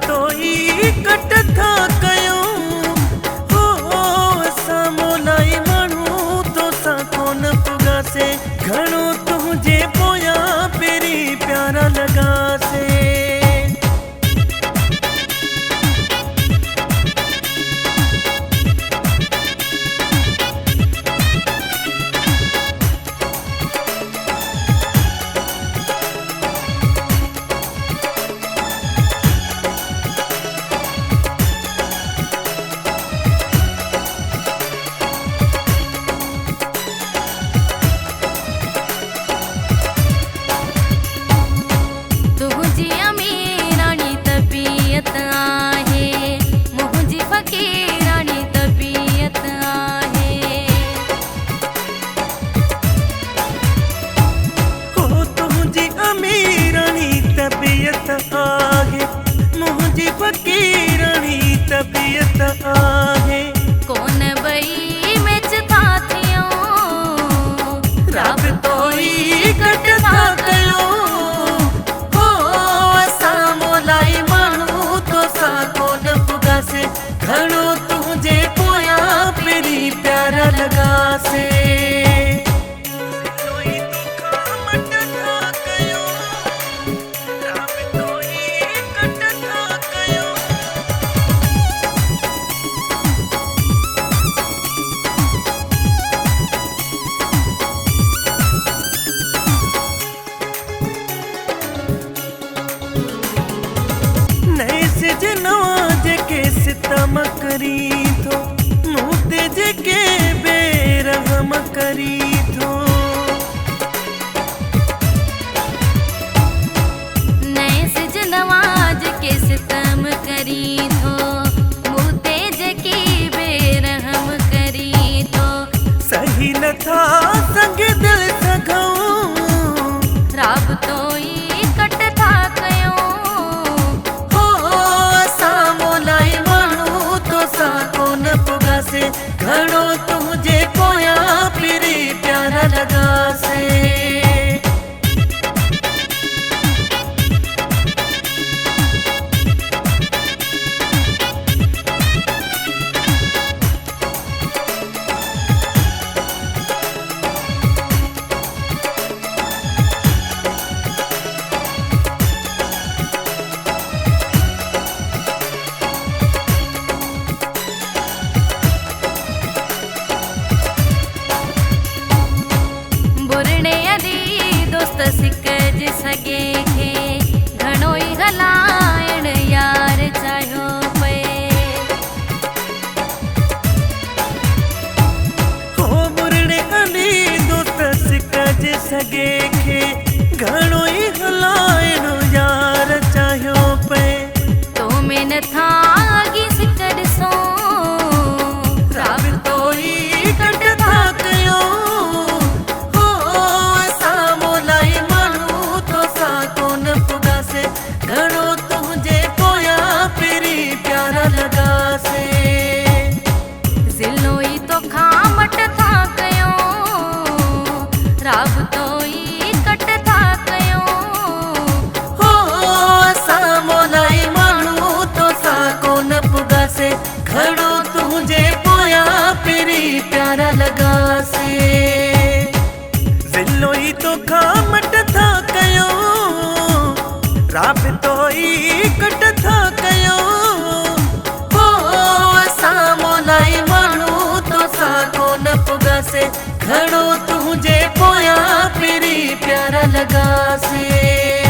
तो ई कट था कयो हो असां मोलाई माण्हू तो सा कोन पुगासे घणो तुंहिंजे पोयां पहिरीं प्यारा लॻासे। तबीयत आहे कोन बई मैच था थियो रब तो ई कट था कयो हो असां मोलाई माण्हू तो सा कोन पुगासे घणो तुंहिंजे पोयां पहिरीं प्यारा लॻासे। सितम करी थो मूं ते जेके बेरहम करी थो नए सिजनवा जेके सितम करी थो मूं ते जेके बेरहम करी थो सही नथा संग दिल सघूं रब तो ई कट था कयो घणो तुंहिंजे पोयां पहिरीं प्यारा लॻासे। सिकज सगे खे घणो ई हलाइण यार चाहियो पए हो मुरड़े अली दोस्त सिकज सगे खे घणो ई हलाइण यार चाहियो पए तो में नथा अॻी सिक ॾिसो रब तो ई कट था कयो घणो तुंहिंजे पोयां पहिरीं प्यारा लॻासे। ज़िलो ई तोखां मट था कयो रब तो ई कट था कयो हो असां मोलाई माण्हू तो सा कोन पुगासे घणो तुंहिंजे पोयां पहिरीं प्यारा लॻासे। ज़िलो ई तोखां मट था कयो रब तो ई कट था कयो हो असां मोलाई माण्हू तो सा कोन पुगासे घणो तुंहिंजे पोयां पहिरीं प्यारा लॻासे।